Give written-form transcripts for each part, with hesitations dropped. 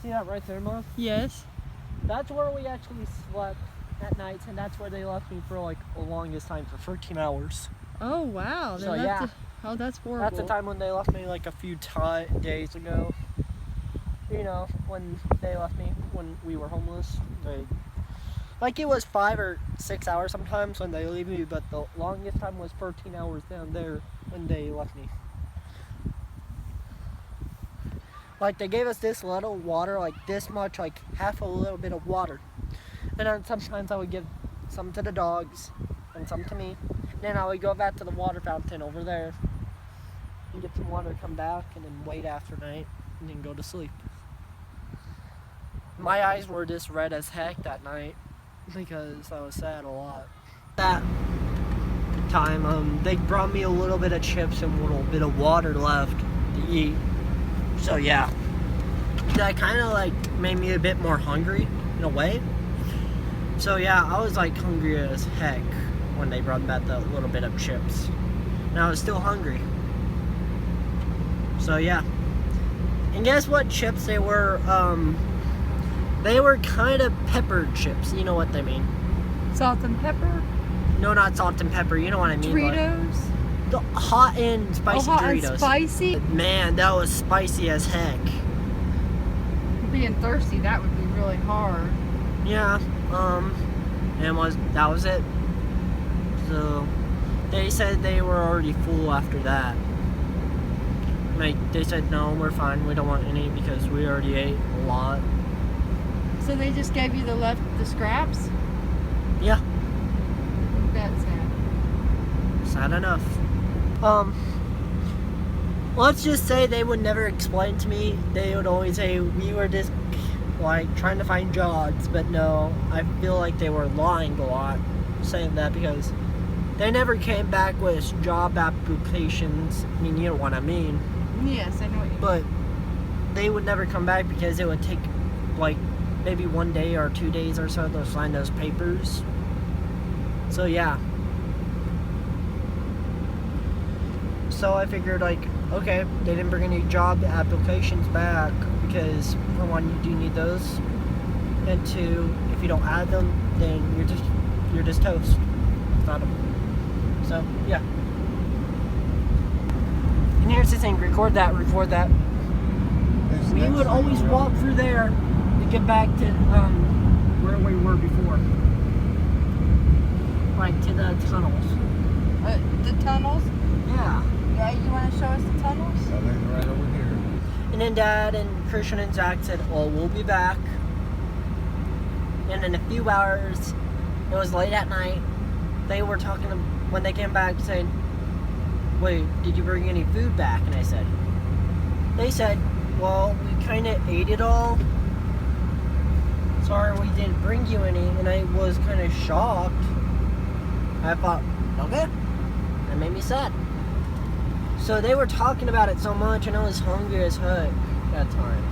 See that right there, Mom? Yes. That's where we actually slept at nights, and that's where they left me for like the longest time, for 13 hours. Oh, wow. So yeah. Oh, that's horrible. That's the time when they left me like a few days ago. You know, when they left me, when we were homeless. Like it was 5 or 6 hours sometimes when they leave me, but the longest time was 13 hours down there when they left me. Like they gave us this little water, like this much, like half a little bit of water. And then sometimes I would give some to the dogs and some to me. Then I would go back to the water fountain over there and get some water, come back, and then wait after night and then go to sleep. My eyes were just red as heck that night because I was sad a lot. That time, they brought me a little bit of chips and a little bit of water left to eat. So yeah, that kind of like made me a bit more hungry in a way. So yeah, I was like hungry as heck when they brought back the little bit of chips. And I was still hungry. So yeah. And guess what chips they were? They were kind of pepper chips. You know what they mean? Salt and pepper? No, not salt and pepper. You know what I mean? Doritos? The hot and spicy hot Doritos. And spicy? Man, that was spicy as heck. Being thirsty, that would be really hard. Yeah, that was it. So, they said they were already full after that. Like, they said, no, we're fine, we don't want any because we already ate a lot. So they just gave you the scraps? Yeah. That's sad. Sad enough. Let's just say they would never explain to me. They would always say we were just like trying to find jobs, but no, I feel like they were lying a lot saying that because they never came back with job applications. I mean, you know what I mean. Yes, I know what you mean. But they would never come back because it would take like maybe 1 day or 2 days or so to sign those papers. So yeah. So I figured like, okay, they didn't bring any job applications back because for one, you do need those, and two, if you don't add them, then you're just toast without them. So yeah. And here's the thing: record that. We would always walk through there to get back to where we were before, like to the tunnels. The tunnels? Yeah. Yeah, you want to show us the tunnels? So they're right over here. And then Dad and Christian and Zach said, "Oh, we'll be back." And in a few hours, it was late at night. They were talking to, when they came back, saying, "Wait, did you bring any food back?" And I said, "They said, well, we kind of ate it all. Sorry, we didn't bring you any." And I was kind of shocked. I thought, okay, that made me sad. So they were talking about it so much, and I was hungry as heck that time.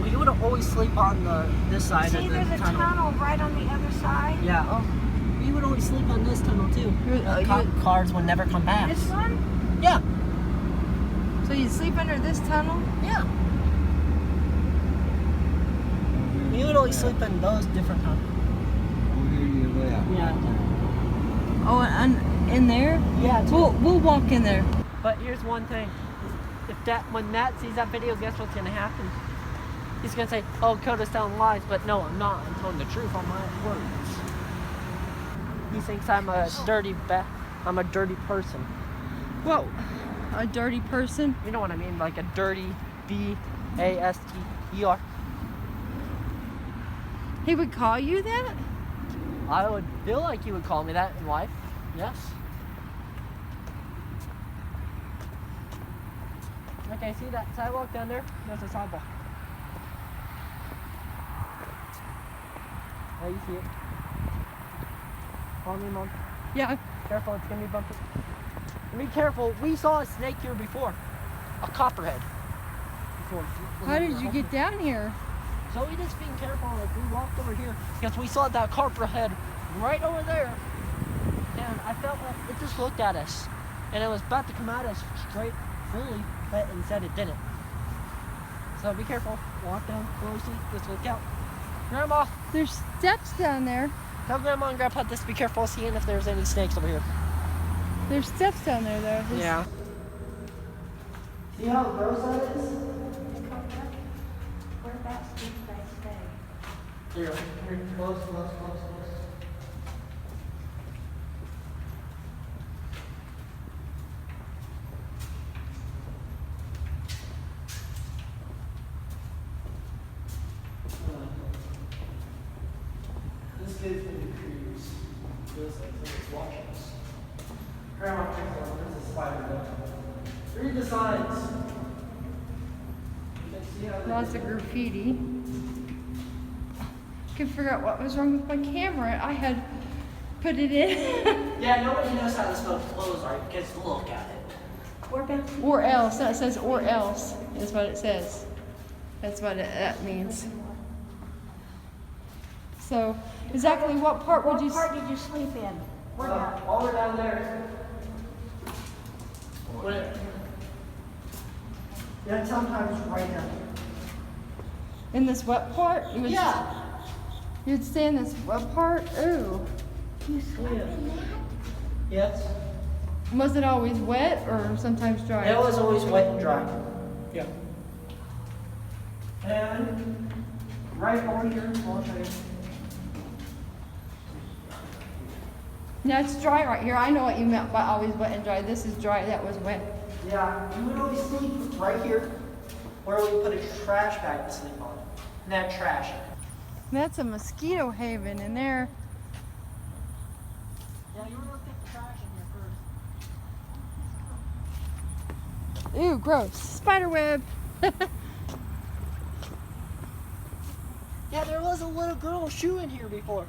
We would always sleep on this side See, of the there's a tunnel right on the other side. Yeah. Oh, we would always sleep on this tunnel too. Cars would never come back. This one? Yeah. So you sleep under this tunnel? Yeah. We would always sleep in those different tunnels. Yeah. Oh, and in there? Yeah. We'll walk in there. But here's one thing: when Matt sees that video, guess what's gonna happen? He's gonna say, "Oh, Dakota's telling lies," but no, I'm not. I'm telling the truth on my words. He thinks I'm a dirty person. Whoa, a dirty person? You know what I mean? Like a dirty B-A-S-T-E-R. He would call you that? I would feel like he would call me that in life. Yes. Okay, see that sidewalk down there? There's a sidewalk. Oh, you see it? Follow me, Mom. Yeah. Careful, it's gonna be bumpy. Be careful. We saw a snake here before. A copperhead. How did you get down here? So we just being careful. Like we walked over here because we saw that copperhead right over there, and I felt like it just looked at us, and it was about to come at us straight fully, but instead it didn't. So be careful. Walk down closely. Just look out. Grandma, There's steps down there. tell Grandma and Grandpa just be careful seeing if there's any snakes over here. There's steps down there, though. Yeah. See how gross that is? Whereabouts do you guys stay? Here, close, close, close, close. This gives me the creeps. Feels like someone's watching us. Grandma, there's a spider there. Read the signs. You can see how they- Lots of graffiti. Couldn't figure out what was wrong with my camera. I had put it in. Yeah, nobody knows how to spell clothes right because look at it. Whereabouts? Or else. That says or else is what it says. That's what that means. So, exactly what part would you... What part did you sleep in? Whereabouts? All the way down there. Where? Yeah, sometimes right down here. In this wet part? Yeah. You'd stay in this wet part? Ooh. You slept in that? Yes. Was it always wet or sometimes dry? It was always wet and dry. Yeah. And right over here, I'll show you. No, it's dry right here. I know what you meant by always wet and dry. This is dry. That was wet. Yeah, you would always sleep right here where we put a trash bag to sleep on. And that trash. That's a mosquito haven in there. Yeah, you would look at the trash in here first. Ooh, gross. Spider web. Yeah, there was a little girl shoe in here before.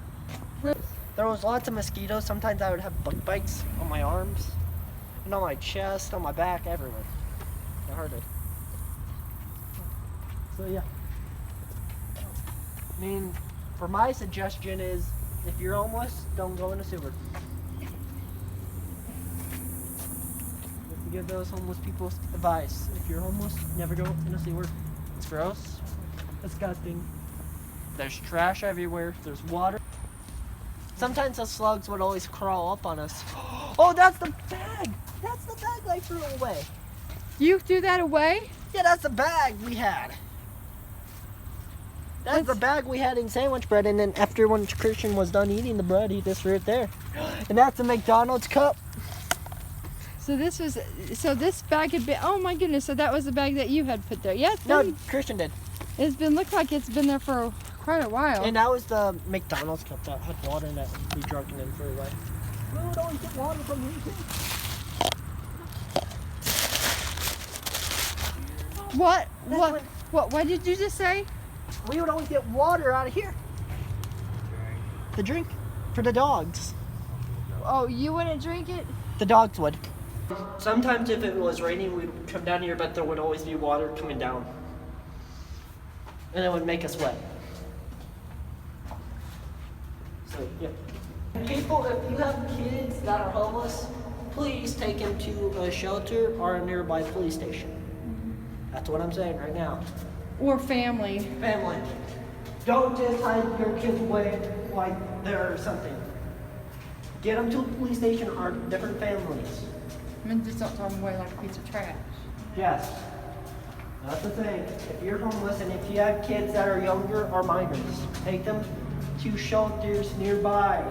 There was lots of mosquitoes. Sometimes I would have bug bites on my arms, and on my chest, on my back, everywhere. It hurted. So yeah. I mean, for my suggestion is, if you're homeless, don't go in a sewer. If you give those homeless people advice, if you're homeless, never go in a sewer. It's gross, disgusting. There's trash everywhere. There's water. Sometimes the slugs would always crawl up on us. Oh, that's the bag! That's the bag I threw away. You threw that away? Yeah, that's the bag we had. That's the bag we had in sandwich bread, and then after when Christian was done eating the bread, he just threw it there. And that's a McDonald's cup. So this bag had been, oh my goodness, so that was the bag that you had put there. Yeah, No, Christian did. looked like it's been there for quite a while. And that was the McDonald's cup that had water in it. We drunk it and threw it away. We would always get water from here too. What? That's What did you just say? We would always get water out of here. The drink for the dogs. Oh, you wouldn't drink it? The dogs would. Sometimes if it was raining, we'd come down here, but there would always be water coming down. And it would make us wet. So, yeah. People, if you have kids that are homeless, please take them to a shelter or a nearby police station. That's what I'm saying right now. Or family. Family. Don't just hide your kids away like they're something. Get them to a police station or different families. I mean, just don't throw them away like a piece of trash. Yes. That's the thing. If you're homeless and if you have kids that are younger or minors, take them to shelters nearby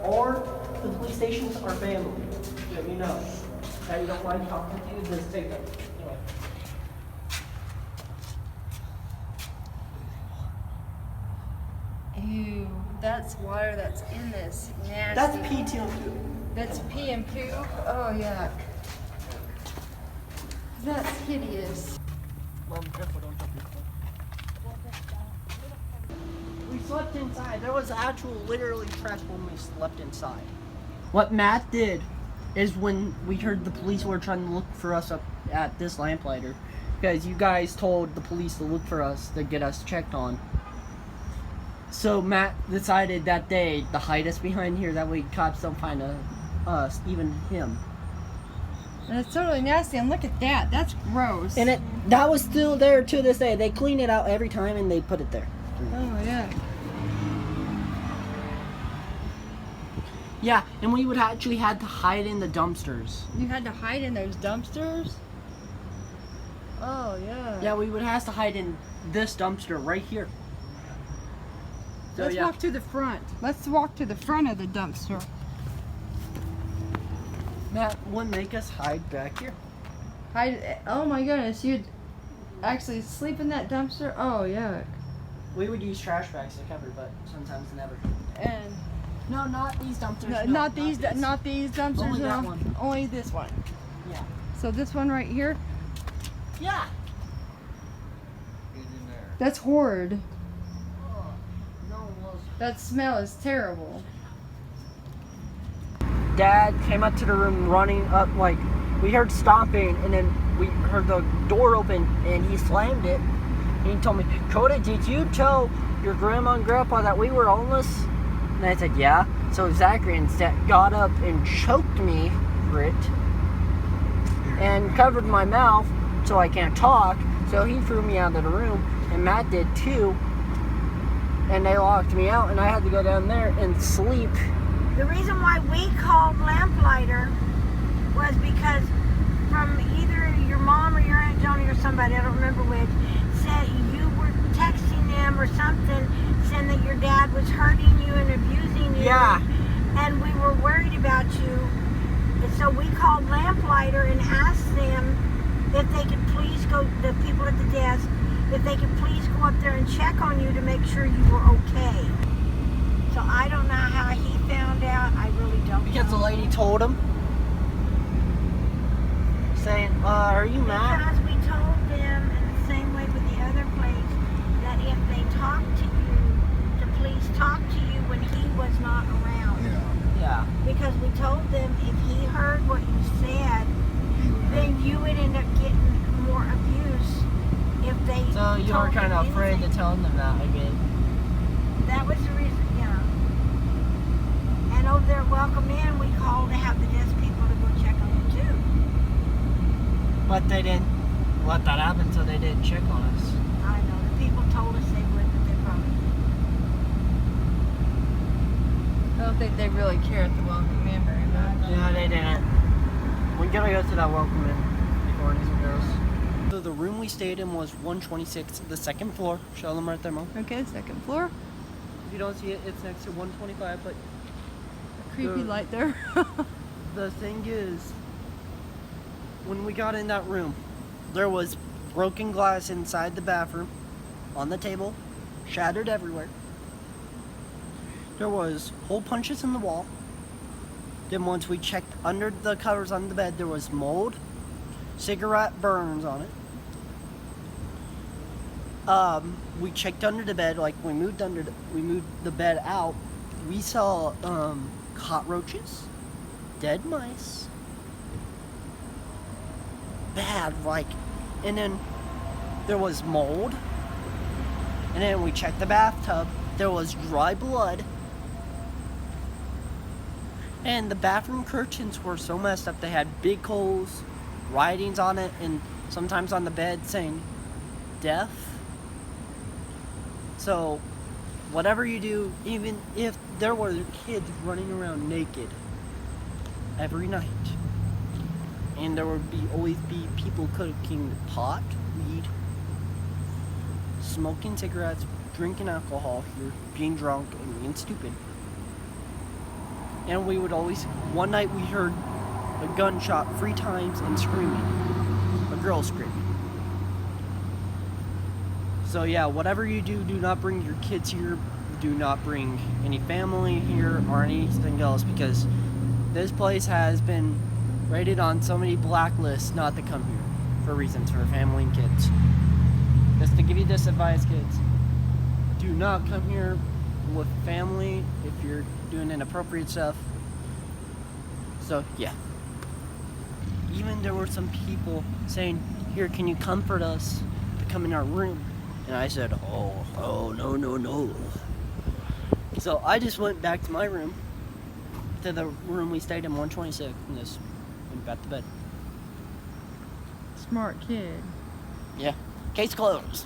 or the police stations or family. Let me know that you don't like talking to you, just take them. Anyway. Ew, that's water that's in this. Nasty. That's pee too. That's pee and poo? Oh, yuck. That's hideous. Mom, careful, don't jump your foot. We slept inside. There was actual, literally trash when we slept inside. What Matt did is when we heard the police were trying to look for us up at this lamplighter, because you guys told the police to look for us to get us checked on. So Matt decided that day to hide us behind here. That way cops don't find us, even him. And it's totally nasty. And look at that. That's gross. And that was still there to this day. They clean it out every time and they put it there. Oh, yeah. Yeah, and we would actually had to hide in the dumpsters. You had to hide in those dumpsters? Oh, yeah. Yeah, we would have to hide in this dumpster right here. So, Let's walk to the front. Let's walk to the front of the dumpster. That would make us hide back here. Hide. Oh my goodness, you'd actually sleep in that dumpster? Oh, yuck. We would use trash bags to cover, but sometimes never. And No, not these dumpsters. no, no, not these dumpsters. Only that no. one. Only this one. Yeah. So this one right here, Yeah. that's horrid. Oh, no, it was. That smell is terrible. Dad came up to the room running up, like, we heard stomping, and then we heard the door open, and he slammed it. And he told me, Dakota, did you tell your grandma and grandpa that we were homeless? And I said, yeah. So Zachary instead got up and choked me for it, and covered my mouth so I can't talk. So he threw me out of the room, and Matt did too. And they locked me out, and I had to go down there and sleep. The reason why we called Lamplighter was because from either your mom or your Aunt Joni or somebody, I don't remember which, said you were texting them or something, saying that your dad was hurting you and abusing you. Yeah. And we were worried about you. And so we called Lamplighter and asked them if they could please go, the people at the desk, if they could please go up there and check on you to make sure you were okay. So I don't know how he found out. I really don't Because the know. lady told him, saying, are you Matt? Because we told them, in the same way with the other place, that if they talked to you, to please talk to you when he was not around. Yeah. Because we told them if he heard what you said, then you would end up getting more abuse if they So you were told kind him of afraid to anything. tell them that, I guess. That was the reason, yeah. And over there at Welcome In, we called to have the desk people to go check on you too. But they didn't let that happen, so they didn't check on us. I know, the people told us they would, but they probably didn't. I don't think they really care at the Welcome In very much. Yeah, they didn't. We gotta go to that welcome in before anything goes. So the room we stayed in was 126, the second floor. Show them right there, Mom. Okay, second floor. If you don't see it, it's next to 125, but Creepy light there. the thing is, when we got in that room, there was broken glass inside the bathroom, on the table, shattered everywhere. There was hole punches in the wall. Then once we checked under the covers on the bed, there was mold, cigarette burns on it. We checked under the bed, like we moved the bed out. We saw cockroaches, dead mice, bad, like, and then there was mold. And then we checked the bathtub. There was dry blood. And the bathroom curtains were so messed up. They had big holes, writings on it, and sometimes on the bed saying death. So, whatever you do, even if there were kids running around naked every night, and there would always be people cooking pot, weed, smoking cigarettes, drinking alcohol here, being drunk, and being stupid. And we would always, one night we heard a gunshot 3 times and screaming. A girl screaming. So yeah, whatever you do, do not bring your kids here. Do not bring any family here or anything else, because this place has been rated on so many blacklists not to come here for reasons for family and kids. Just to give you this advice, kids. Do not come here with family if you're doing inappropriate stuff. So yeah. Even there were some people saying, here, can you comfort us to come in our room? And I said, oh, no. So I just went back to my room, to the room we stayed in, 126, and just went back to bed. smart kid. Yeah. Case closed.